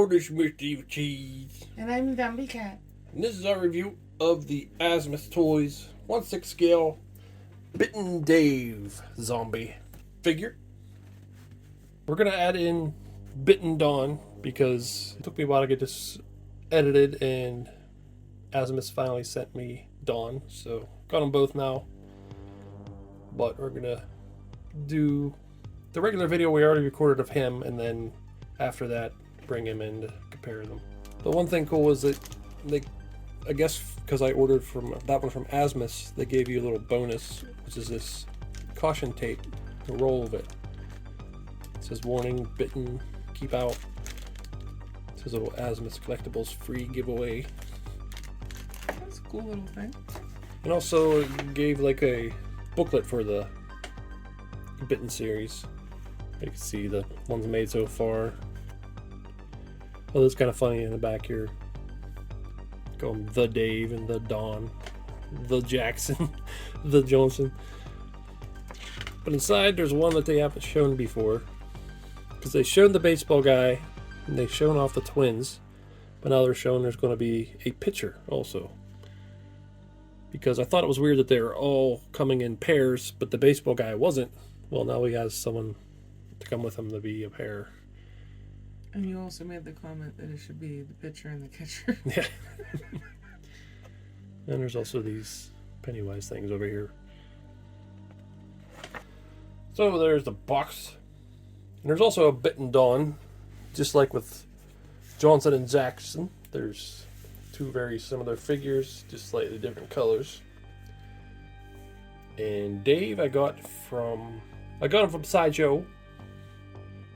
this Mr. Evilcheese. And I'm Zombie Cat. And this is our review of the Asmus Toys 1/6 scale Bitten Dave zombie figure. We're going to add in Bitten Dawn because it took me a while to get this edited, and Asmus finally sent me Dawn, so got them both now. But we're going to do the regular video we already recorded of him, and then after that bring him in to compare them. The one thing cool is that they, I guess because I ordered from that one from Asmus, they gave you a little bonus, which is this caution tape, the roll of it. It says warning, bitten, keep out. It says little Asmus collectibles free giveaway. That's a cool little thing. And also it gave like a booklet for the Bitten series. You can see the ones made so far. Oh, it's kind of funny in the back here. Going the Dave and the Dawn, the Jackson, the Johnson. But inside there's one that they haven't shown before. Because they showed the baseball guy and they've shown off the twins. But now they're showing there's going to be a pitcher also. Because I thought it was weird that they were all coming in pairs, but the baseball guy wasn't. Well, now he has someone to come with him to be a pair. And you also made the comment that it should be the pitcher and the catcher. Yeah. And there's also these Pennywise things over here. So there's the box. And there's also a Bitten Dawn. Just like with Johnson and Jackson, there's two very similar figures, just slightly different colors. And Dave I got him from Sideshow.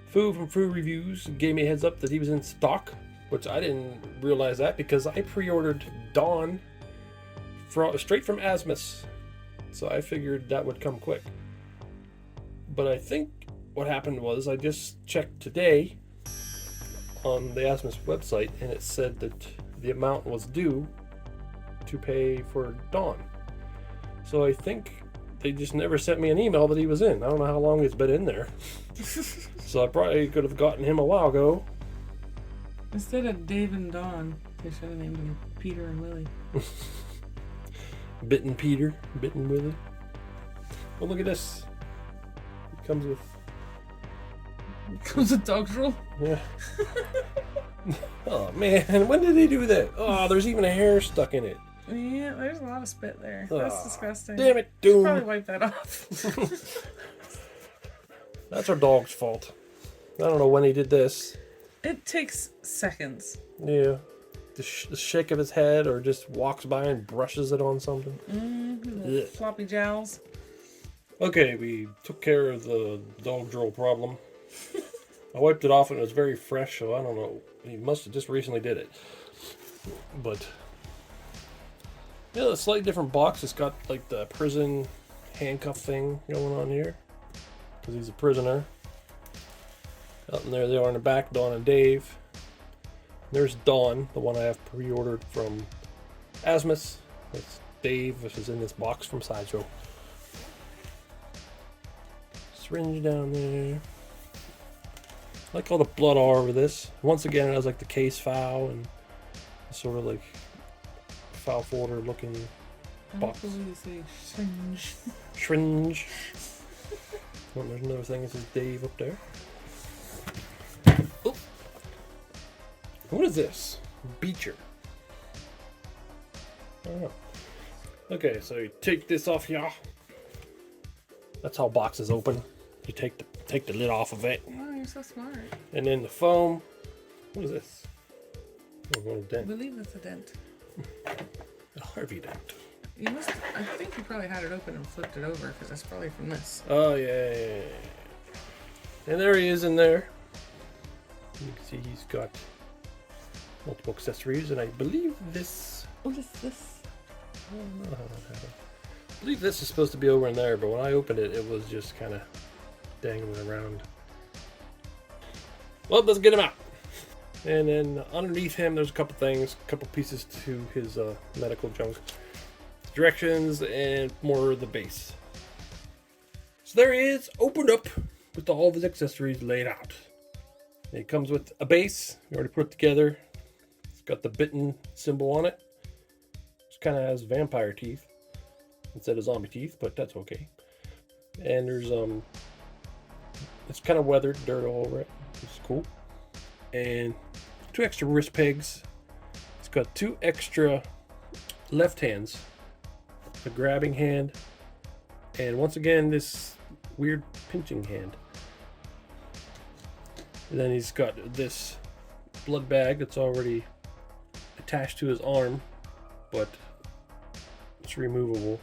Foo from Foo Reviews gave me a heads up that he was in stock, which I didn't realize that because I pre-ordered Dawn straight from Asmus, so I figured that would come quick. But I think what happened was I just checked today on the Asmus website, and it said that the amount was due to pay for Dawn. So I think they just never sent me an email that he was in. I don't know how long he's been in there. So I probably could have gotten him a while ago. Instead of Dave and Dawn, they should have named him Peter and Willie. Bitten Peter, Bitten Willie. Oh, look at this. It comes with... Comes with dog's roll? Yeah. Oh, man. When did they do that? Oh, there's even a hair stuck in it. Yeah, there's a lot of spit there. That's disgusting. Damn it, Doom. Probably wipe that off. That's our dog's fault. I don't know when he did this. It takes seconds. Yeah. The shake of his head, or just walks by and brushes it on something. Little floppy jowls. Okay, we took care of the dog drool problem. I wiped it off and it was very fresh, so I don't know. He must have just recently did it. But yeah, a slightly different box. It's got like the prison handcuff thing going on here, because he's a prisoner. Out in there they are in the back, Dawn and Dave. There's Dawn, the one I have pre-ordered from Asmus. That's Dave, which is in this box from Sideshow. Syringe down there. I like all the blood all over this. Once again, it has like the case file and sort of like file folder looking box. I don't say syringe. Syringe. Oh, there's another thing that says Dave up there. Oh. What is this? Beecher. I don't know. Okay, so you take this off here. That's how boxes open. You take the lid off of it. Oh, you're so smart. And then the foam. What is this? Oh, a little I dent. believe that's a dent. A Harvey dent. You must. I think you probably had it open and flipped it over, because that's probably from this. Oh, yeah. And there he is in there. You can see he's got multiple accessories, and I believe this... What is this? I don't know how that happened. I believe this is supposed to be over in there, but when I opened it, it was just kind of dangling around. Well, let's get him out. And then underneath him, there's a couple things, a couple pieces to his medical junk. Directions and more of the base. So there he is, opened up with all of his accessories laid out. It comes with a base. We already put it together. It's got the Bitten symbol on it. It kind of has vampire teeth instead of zombie teeth, but that's okay. And there's it's kind of weathered, dirt all over it. It's cool. And 2 extra wrist pegs. It's got 2 extra left hands, a grabbing hand, and once again this weird pinching hand. And then he's got this blood bag that's already attached to his arm, but it's removable.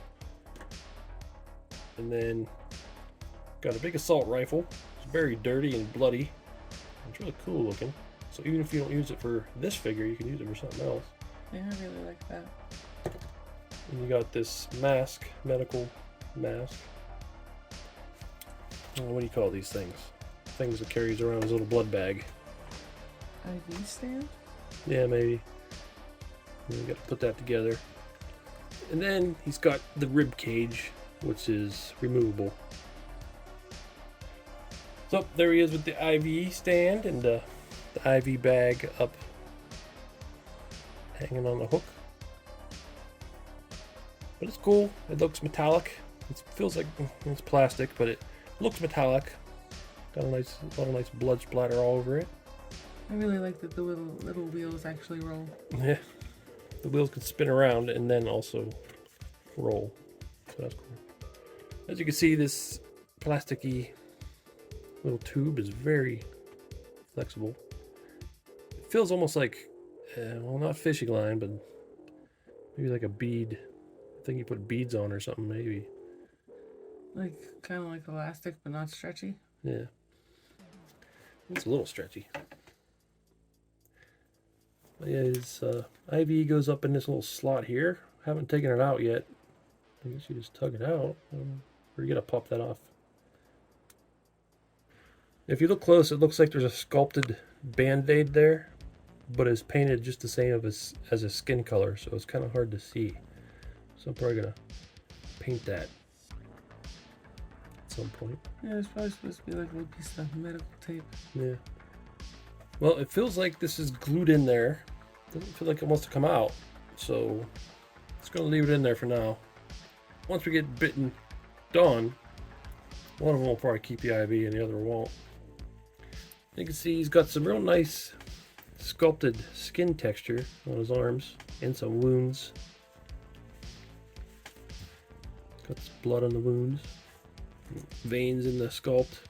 And then got a big assault rifle. It's very dirty and bloody. It's really cool looking. So even if you don't use it for this figure, you can use it for something else. Yeah, I really like that. And you got this mask, medical mask. What do you call these things? Things that carries around his little blood bag. IV stand? Yeah, maybe. We got to put that together. And then he's got the rib cage, which is removable. So there he is with the IV stand and the IV bag up, hanging on the hook. But it's cool. It looks metallic. It feels like it's plastic, but it looks metallic. Got a lot of nice blood splatter all over it. I really like that the little wheels actually roll. Yeah, the wheels can spin around and then also roll. So that's cool. As you can see, this plasticky little tube is very flexible. It feels almost like, well, not fishing line, but maybe like a bead. I think you put beads on or something, maybe. Like, kind of like elastic, but not stretchy. Yeah. It's a little stretchy. But yeah, his IV goes up in this little slot here. Haven't taken it out yet. I guess you just tug it out. Or you gotta pop that off. If you look close, it looks like there's a sculpted band-aid there, but it's painted just the same as a skin color, so it's kind of hard to see. So I'm probably gonna paint that at some point. Yeah, it's probably supposed to be like a little piece of medical tape. Yeah. Well, it feels like this is glued in there. Doesn't feel like it wants to come out, so it's gonna leave it in there for now. Once we get Bitten done, one of them will probably keep the IV and the other won't. You can see he's got some real nice sculpted skin texture on his arms and some wounds. Got some blood on the wounds, veins in the sculpt.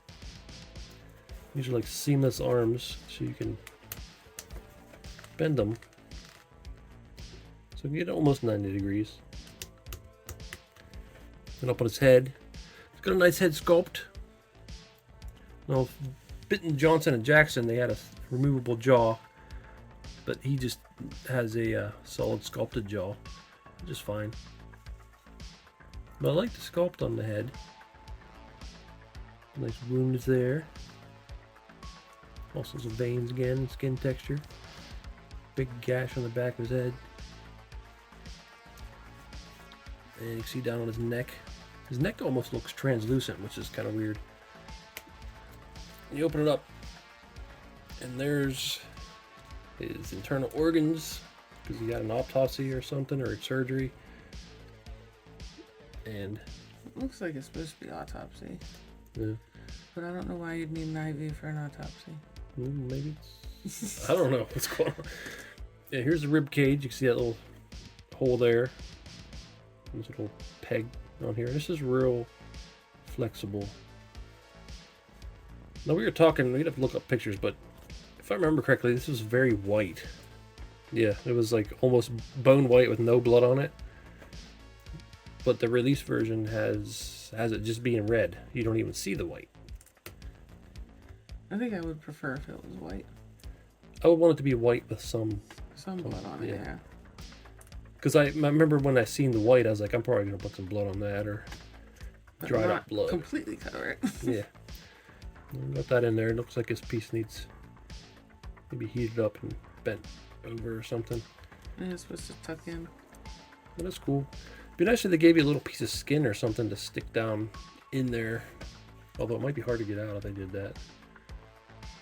These are like seamless arms, so you can bend them. So you get almost 90 degrees. Then up on his head, it's got a nice head sculpt. Now, Bitten, Johnson, and Jackson, they had a removable jaw, but he just has a solid sculpted jaw, just fine. But I like the sculpt on the head. Nice wounds there. Also some veins again, skin texture. Big gash on the back of his head. And you can see down on his neck. His neck almost looks translucent, which is kind of weird. You open it up, and there's his internal organs, because he got an autopsy or something, or surgery. And It looks like it's supposed to be autopsy. yeah. But I don't know why you'd need an IV for an autopsy. Maybe it's, I don't know what's going on. Yeah, here's the rib cage. You can see that little hole there. This little peg on here. This is real flexible. Now we were talking, we'd have to look up pictures, but if I remember correctly, this was very white. Yeah, it was like almost bone white with no blood on it. But the release version has it just being red. You don't even see the white. I think I would prefer if it was white. I would want it to be white with some Blood on it, yeah. Because I remember when I seen the white, I was like, I'm probably gonna put some blood on that or But dried not up blood. completely cover it. Yeah, got that in there. It looks like this piece needs maybe heated up and bent over or something. And it's supposed to tuck in. But that's cool. Be nice if they gave you a little piece of skin or something to stick down in there. Although it might be hard to get out if they did that.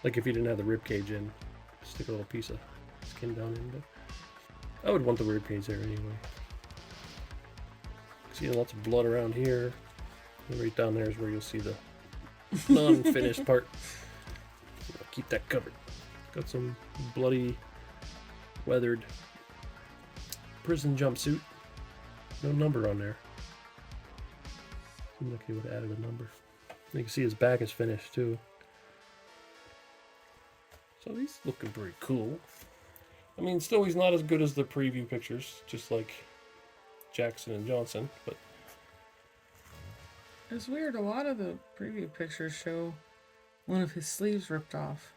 Like if you didn't have the rib cage in, stick a little piece of skin down in. But I would want the rib cage there anyway. See lots of blood around here. And right down there is where you'll see the non-finished part. Keep that covered. Got some bloody, weathered prison jumpsuit. No number on there. Seems like he would have added a number. You can see his back is finished too. So he's looking pretty cool. I mean, still he's not as good as the preview pictures, just like Jackson and Johnson, but it's weird. A lot of the preview pictures show one of his sleeves ripped off.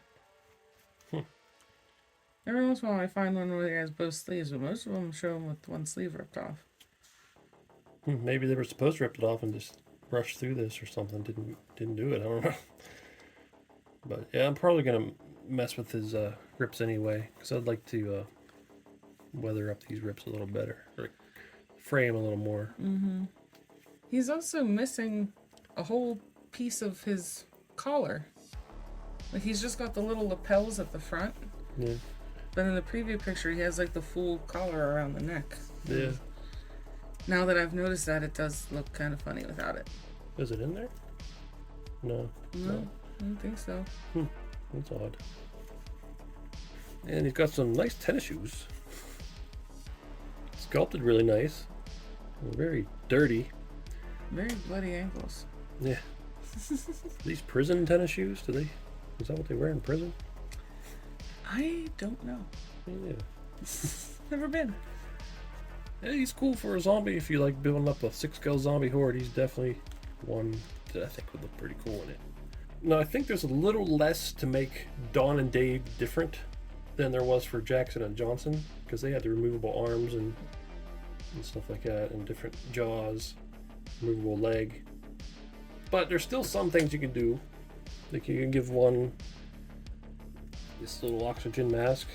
Every once in a while I find one where he has both sleeves, but most of them show him with one sleeve ripped off. Maybe they were supposed to rip it off and just rush through this or something. Didn't do it. I don't know. But yeah, I'm probably gonna mess with his rips anyway, because I'd like to weather up these rips a little better, or frame a little more. Mm-hmm. He's also missing a whole piece of his collar. Like he's just got the little lapels at the front. Yeah. But in the preview picture, he has like the full collar around the neck. Yeah. Now that I've noticed that, it does look kind of funny without it. Is it in there? No. No, I don't think so. That's odd. And he's got some nice tennis shoes. Sculpted really nice. Very dirty. Very bloody ankles. Yeah. These prison tennis shoes, is that what they wear in prison? I don't know. Yeah. Never been. Yeah, he's cool for a zombie. If you like building up a 6-scale zombie horde, he's definitely one that I think would look pretty cool in it. Now, I think there's a little less to make Dawn and Dave different than there was for Jackson and Johnson, because they had the removable arms and stuff like that, and different jaws, removable leg. But there's still some things you can do. Like you can give one this little oxygen mask.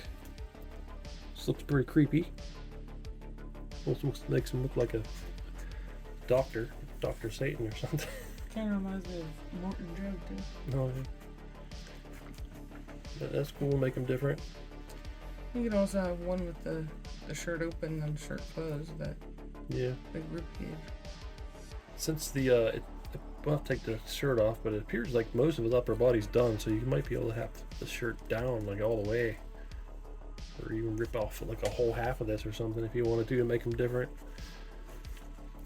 This looks pretty creepy. Almost makes him look like a doctor, Dr. Satan or something. Kind of reminds me of Morton Joe too. No, yeah. That's cool. Make him different. You could also have one with the shirt open and shirt closed. That Yeah. big rib cage. Since we'll have to take the shirt off, but it appears like most of his upper body's done, so you might be able to have the shirt down like all the way, or even rip off like a whole half of this or something if you wanted to make them different.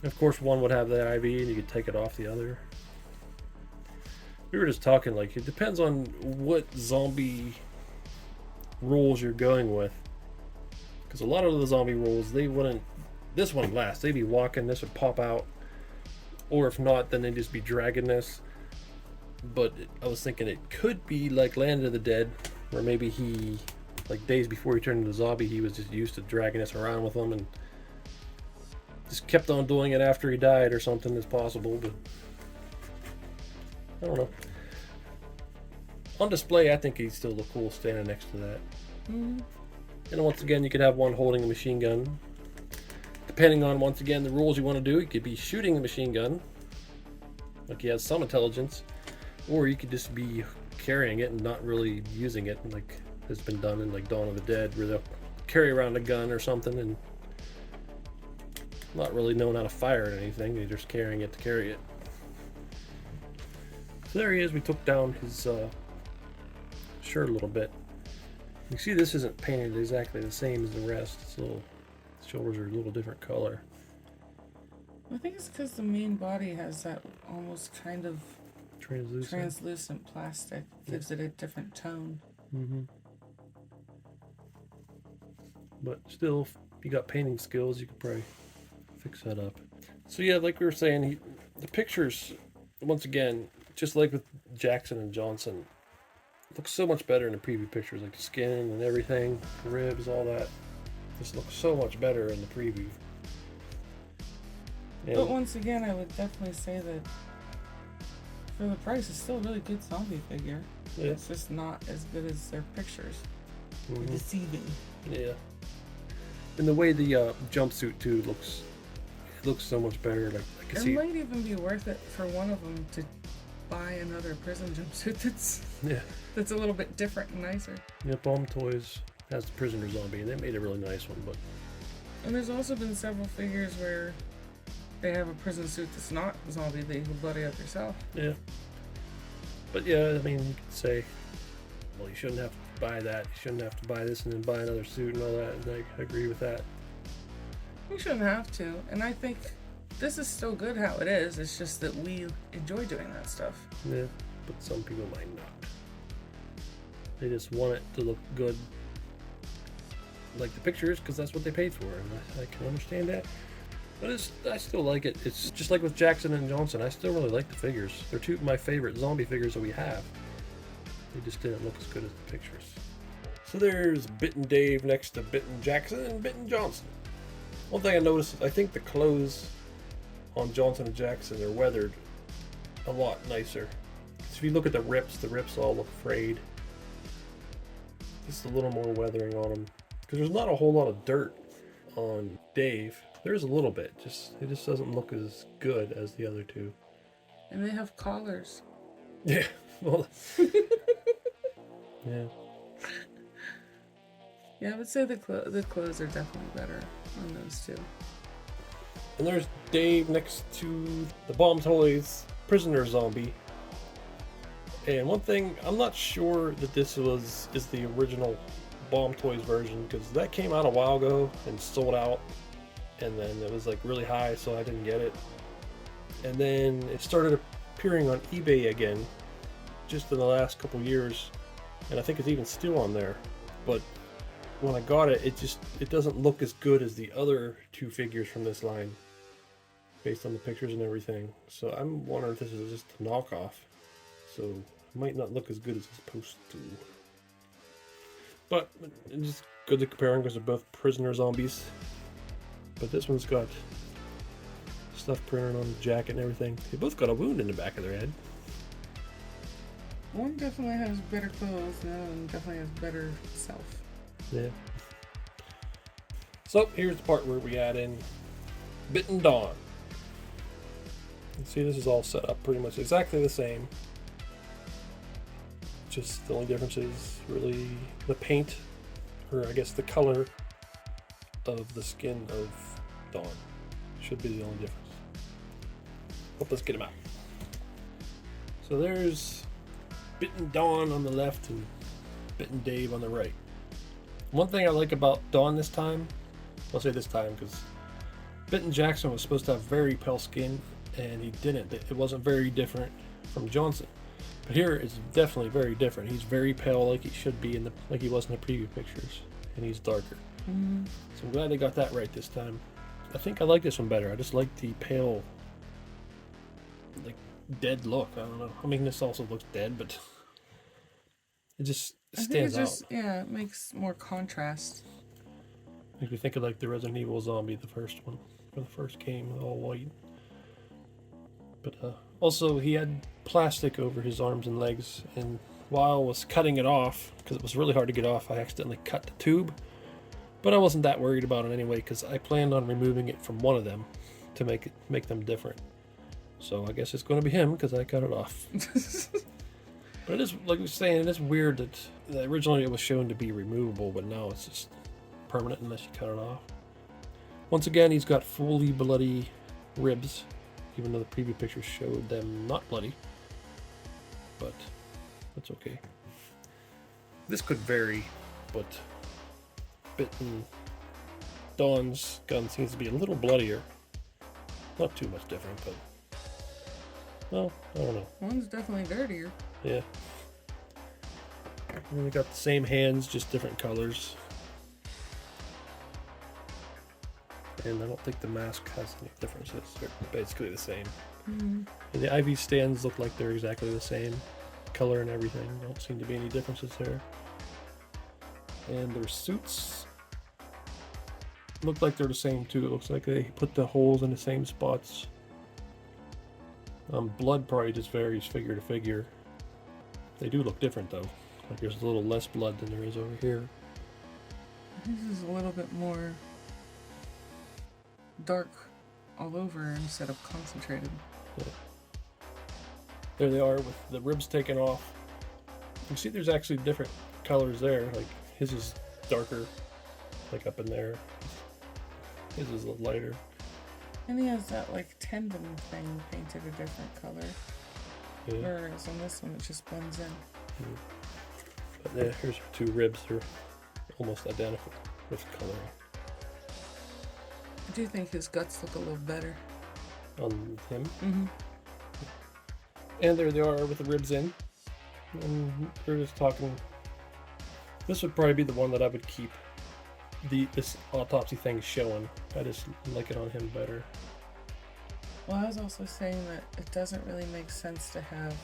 Of course, one would have the IV, and you could take it off the other. We were just talking, like, it depends on what zombie rules you're going with, because a lot of the zombie rules, this wouldn't last. They'd be walking, this would pop out. Or if not, then they'd just be dragging this. But I was thinking it could be like Land of the Dead, where maybe he, like days before he turned into a zombie, he was just used to dragging us around with him and just kept on doing it after he died or something. Is possible, but I don't know. On display, I think he'd still look cool standing next to that. Mm-hmm. And once again, you could have one holding a machine gun. Depending on, once again, the rules you want to do, you could be shooting a machine gun, like he has some intelligence, or you could just be carrying it and not really using it, like has been done in like Dawn of the Dead, where they'll carry around a gun or something and not really knowing how to fire at anything. They're just carrying it to carry it. So there he is. We took down his shirt a little bit. You see, this isn't painted exactly the same as the rest. It's a little. Shoulders are a little different color. I think it's because the main body has that almost kind of translucent plastic. Gives it a different tone. Mm-hmm. But still, if you got painting skills, you could probably fix that up. So yeah, like we were saying, the pictures, once again, just like with Jackson and Johnson, look so much better in the preview pictures, like the skin and everything, the ribs, all that. This looks so much better in the preview. And but once again, I would definitely say that for the price, it's still a really good zombie figure. Yeah. It's just not as good as their pictures. Mm-hmm. Deceiving. Yeah. And the way the jumpsuit too looks so much better. Like I can It see. might even be worth it for one of them to buy another prison jumpsuit Yeah. that's a little bit different and nicer. Yeah, Bomb Toys has the prisoner zombie, and they made a really nice one, but... And there's also been several figures where they have a prison suit that's not zombie that you can bloody up yourself. Yeah. But yeah, I mean, you could say, well, you shouldn't have to buy that. You shouldn't have to buy this and then buy another suit and all that. And I agree with that. You shouldn't have to. And I think this is still good how it is. It's just that we enjoy doing that stuff. Yeah, but some people might not. They just want it to look good, like the pictures, because that's what they paid for. And I can understand that. But I still like it. It's just like with Jackson and Johnson. I still really like the figures. They're two of my favorite zombie figures that we have. They just didn't look as good as the pictures. So there's Bitten Dave next to Bitten Jackson and Bitten Johnson. One thing I noticed is I think the clothes on Johnson and Jackson are weathered a lot nicer. So if you look at the rips all look frayed. Just a little more weathering on them. Because there's not a whole lot of dirt on Dave. There's a little bit. It just doesn't look as good as the other two. And they have collars. Yeah. Well. Yeah. Yeah, I would say the clothes are definitely better on those two. And there's Dave next to the Bomb Toys prisoner zombie. And one thing, I'm not sure that this is the original Bomb Toys version, because that came out a while ago and sold out. And then it was like really high, so I didn't get it. And then it started appearing on eBay again just in the last couple years, and I think it's even still on there. But when I got it, it doesn't look as good as the other two figures from this line based on the pictures and everything. So I'm wondering if this is just a knockoff, so it might not look as good as it's supposed to. But it's just good to compare them because they're both prisoner zombies. But this one's got stuff printed on the jacket and everything. They both got a wound in the back of their head. One definitely has better clothes, the other one definitely has better self. Yeah. So here's the part where we add in Bitten Dawn. You see, this is all set up pretty much exactly the same. Just the only difference is really the paint, or I guess the color of the skin of Dawn should be the only difference. But let's get him out. So there's Bitten Dawn on the left and Bitten Dave on the right. One thing I like about Dawn this time, I'll say this time because Bitten Jackson was supposed to have very pale skin and he didn't. It wasn't very different from Johnson. But here it's definitely very different. He's very pale like he should be like he was in the preview pictures, and he's darker. Mm-hmm. So I'm glad they got that right this time. I think I like this one better. I just like the pale, like dead look. I don't know. I mean, this also looks dead, but it just stands out. Yeah, it makes more contrast. If you think of like the Resident Evil zombie, the first one, or the first game, all white. But also he had plastic over his arms and legs, and while I was cutting it off, because it was really hard to get off, I accidentally cut the tube. But I wasn't that worried about it anyway, because I planned on removing it from one of them to make them different. So I guess it's going to be him, because I cut it off. But it is, like I was saying, it is weird that originally it was shown to be removable, but now it's just permanent unless you cut it off. Once again, he's got fully bloody ribs, even though the preview pictures showed them not bloody. But that's okay. This could vary, but Bitten Dawn's gun seems to be a little bloodier. Not too much different, but well, I don't know. One's definitely dirtier. Yeah. And then we got the same hands, just different colors. And I don't think the mask has any differences. They're basically the same. Mm-hmm. And the IV stands look like they're exactly the same color and everything. Don't seem to be any differences there. And their suits look like they're the same too. It looks like they put the holes in the same spots. Blood probably just varies figure to figure. They do look different though. Like there's a little less blood than there is over here. This is a little bit more dark all over instead of concentrated. Yeah. There they are with the ribs taken off. You can see there's actually different colors there. Like his is darker, like up in there. His is a little lighter. And he has that like tendon thing painted a different color. Yeah. Whereas on this one it just blends in. Mm. But yeah, here's our two ribs. They're almost identical with coloring. I do think his guts look a little better. On him? Mm-hmm. And there they are with the ribs in. And we're just talking. This would probably be the one that I would keep this autopsy thing showing. I just like it on him better. Well, I was also saying that it doesn't really make sense to have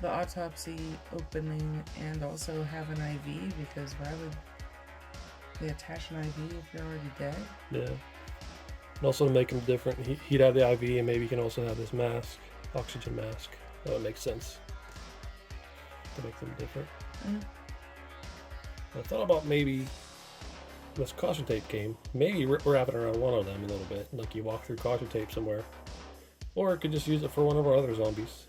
the autopsy opening and also have an IV, because why would they attach an IV if you're already dead? Yeah. And also to make him different, he'd have the IV and maybe he can also have this mask, oxygen mask. That would make sense to make them different. Mm. I thought about maybe this caution tape came, maybe wrapping around one of them a little bit, like you walk through caution tape somewhere. Or could just use it for one of our other zombies.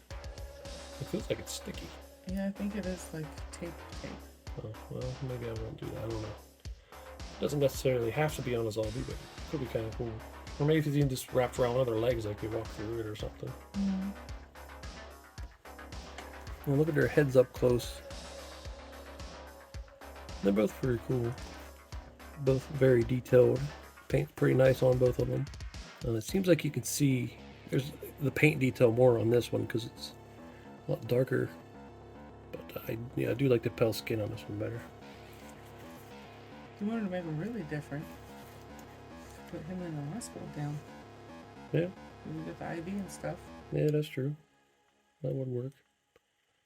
It feels like it's sticky. Yeah, I think it is like tape. Oh, well, maybe I won't do that. I don't know. Doesn't necessarily have to be on a zombie, but it could be kind of cool. Or maybe if you can just wrap around one of their legs, like you walk through it or something. Mm. Well, look at their heads up close. They're both pretty cool. Both very detailed. Paint's pretty nice on both of them. And it seems like you can see there's the paint detail more on this one because it's a lot darker. But I do like the pale skin on this one better. If you wanted to make him really different, put him in the hospital gown. Yeah. You get the IV and stuff. Yeah, that's true. That would work.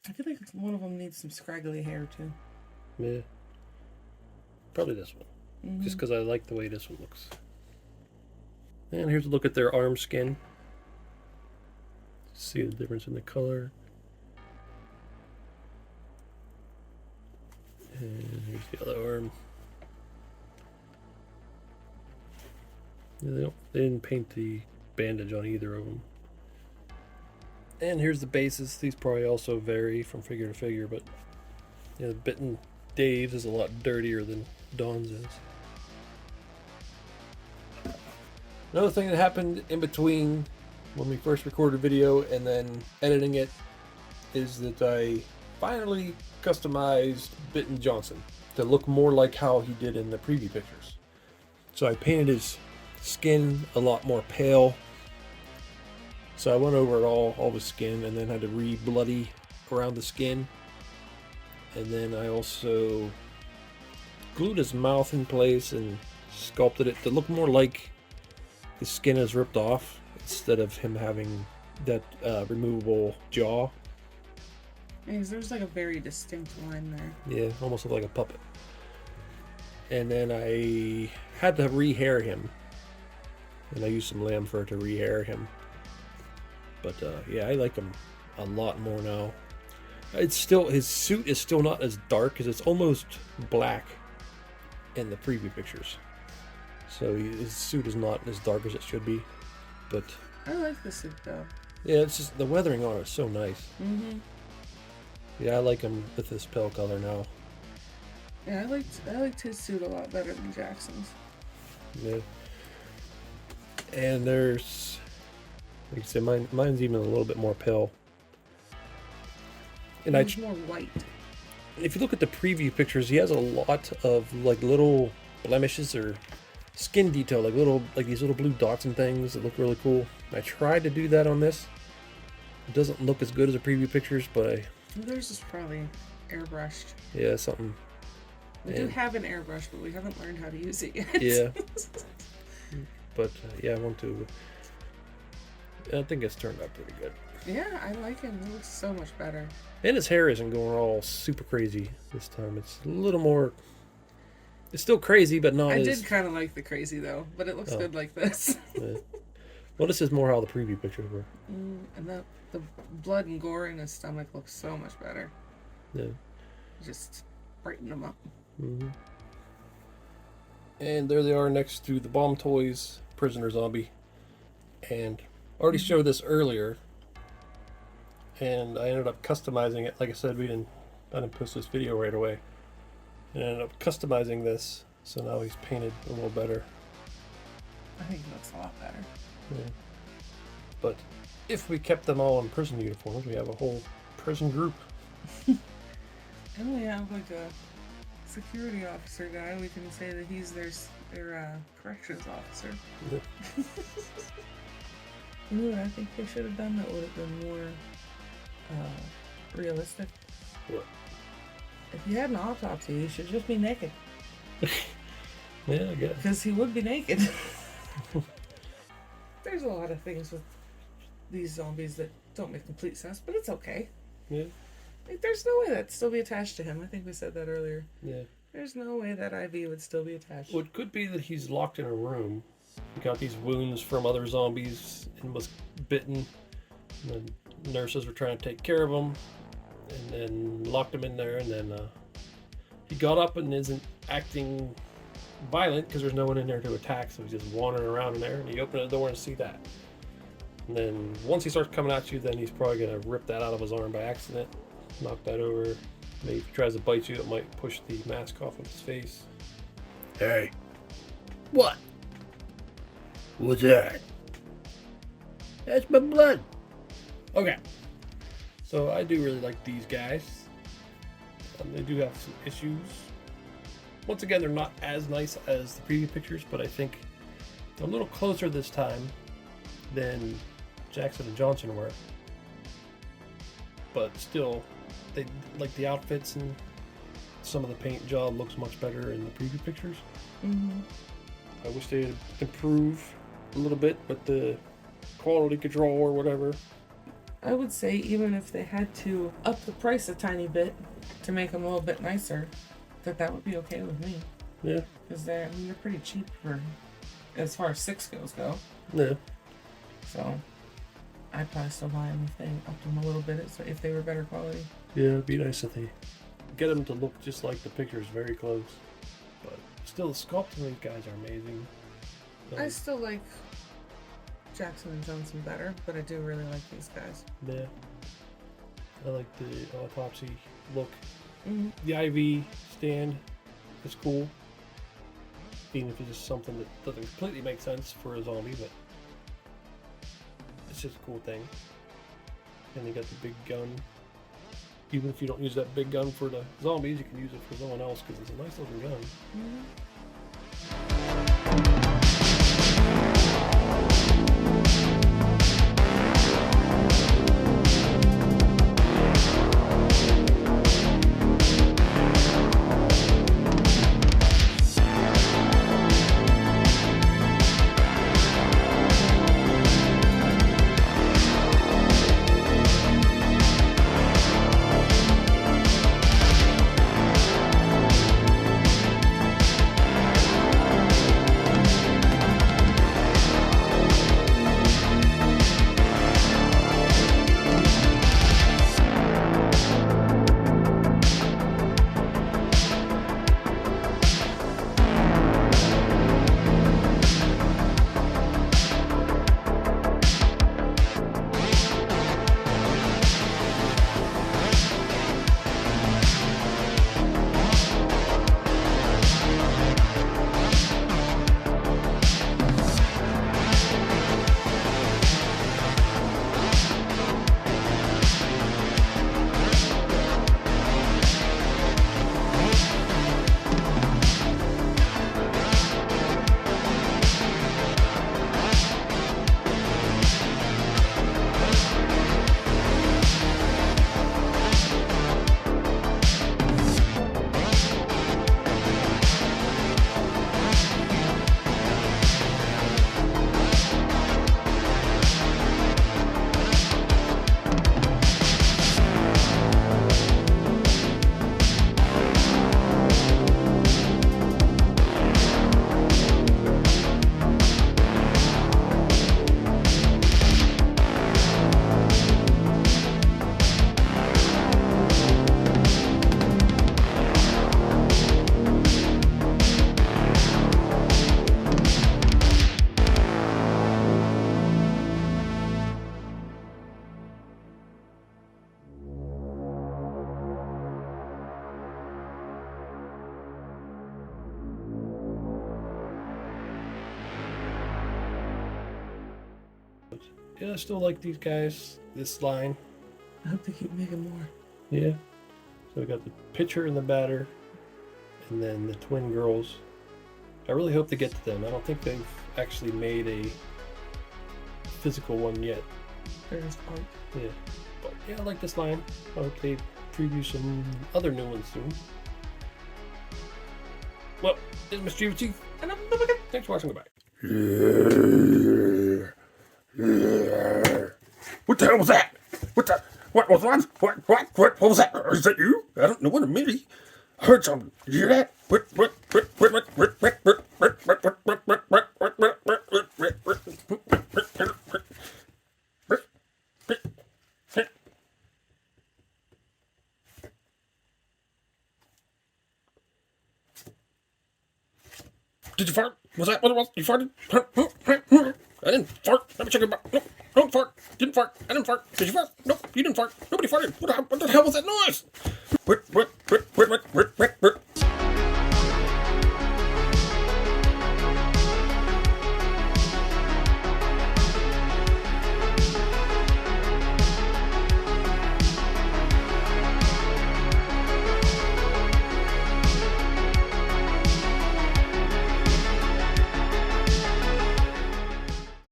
I feel like one of them needs some scraggly hair too. Yeah. Probably this one. Mm-hmm. Just because I like the way this one looks. And here's a look at their arm skin. See the difference in the color. And here's the other arm. Yeah, they didn't paint the bandage on either of them. And here's the bases. These probably also vary from figure to figure, but yeah, Bitten Dave's is a lot dirtier than Dawn's is. Another thing that happened in between when we first recorded video and then editing it is that I finally customized Bitten Johnson to look more like how he did in the preview pictures. So I painted his skin a lot more pale. So I went over it all the skin, and then had to re-bloody around the skin. And then I also glued his mouth in place and sculpted it to look more like his skin is ripped off instead of him having that removable jaw. Because there's like a very distinct line there. Yeah, almost like a puppet. And then I had to rehair him. And I used some lamb fur to rehair him. But yeah, I like him a lot more now. It's still, his suit is still not as dark because it's almost black in the preview pictures. So his suit is not as dark as it should be. But I like the suit though. yeah, it's just the weathering on it is so nice. Mm-hmm. Yeah, I like him with this pale color now. Yeah, I liked his suit a lot better than Jackson's. Yeah. And there's, like I said, mine's even a little bit more pale. And He's more white. If you look at the preview pictures, he has a lot of like little blemishes or skin detail, like these little blue dots and things that look really cool. I tried to do that on this. It doesn't look as good as the preview pictures, but Theirs is probably airbrushed. yeah, something. We do have an airbrush, but we haven't learned how to use it yet. Yeah. But yeah, I want to. I think it's turned out pretty good. Yeah, I like him. He looks so much better. And his hair isn't going all super crazy this time. It's a little more. It's still crazy, but not I as. did kind of like the crazy though, but it looks good like this. Yeah. Well, this is more how the preview pictures were. And the blood and gore in his stomach looks so much better. Yeah. Just brighten them up. Mm-hmm. And there they are next to the Bomb Toys prisoner zombie. And I already showed this earlier. and I ended up customizing it. Like I said, I didn't post this video right away. And I ended up customizing this, so now he's painted a little better. I think it looks a lot better. Yeah. But if we kept them all in prison uniforms, we have a whole prison group. And we have like a security officer guy. We can say that he's their corrections officer. Yeah. You know what I think they should have done that would have been more realistic? What? If you had an autopsy, you should just be naked. Yeah, I guess. Because he would be naked. There's a lot of things with these zombies that don't make complete sense, but it's okay. Yeah. Like, there's no way that'd still be attached to him. I think we said that earlier. Yeah. There's no way that IV would still be attached. Well, it could be that he's locked in a room. He got these wounds from other zombies and was bitten. And the nurses were trying to take care of him, and then locked him in there. And then he got up and isn't acting violent because there's no one in there to attack. So he's just wandering around in there. And he opened the door and see that. And then once he starts coming at you, then he's probably gonna rip that out of his arm by accident, knock that over. Maybe if he tries to bite you, it might push the mask off of his face. Hey. What? What's that? That's my blood. Okay. So I do really like these guys. They do have some issues. Once again, they're not as nice as the previous pictures, but I think they're a little closer this time than Jackson and Johnson were. But still, they like the outfits, and some of the paint job looks much better in the preview pictures. Mm-hmm. I wish they'd improve a little bit with the quality control or whatever. I would say even if they had to up the price a tiny bit to make them a little bit nicer, that would be okay with me. Yeah. Because they're pretty cheap for as far as 6 skills go. Yeah. So I'd probably still buy them if they upped them a little bit, so if they were better quality. Yeah, it'd be nice if they get them to look just like the pictures, very close. But still, the sculpting of these guys are amazing. I still like Jackson and Johnson better, but I do really like these guys. Yeah. I like the autopsy look. Mm-hmm. The IV stand is cool. Even if it's just something that doesn't completely make sense for a zombie, but it's just a cool thing. And they got the big gun. Even if you don't use that big gun for the zombies, you can use it for someone else because it's a nice looking gun. Mm-hmm. yeah, I still like these guys. This line. I hope they keep making more. Yeah. So we got the pitcher and the batter, and then the twin girls. I really hope they get to them. I don't think they've actually made a physical one yet. There's Park. Yeah. But yeah, I like this line. I hope they preview some other new ones soon. Well, this is Mr. Evilcheese, and I'm the Bitten. Thanks for watching. Goodbye. What the hell was that? What was that? What was that? Is that you? I don't know what it means. I heard something. Did you hear that? Did you fart? Was that what it was? You farted? I didn't fart. Let me check it out. Nope. Don't fart. Didn't fart. I didn't fart. Did you fart? Nope. You didn't fart. Nobody farted. What the hell was that noise?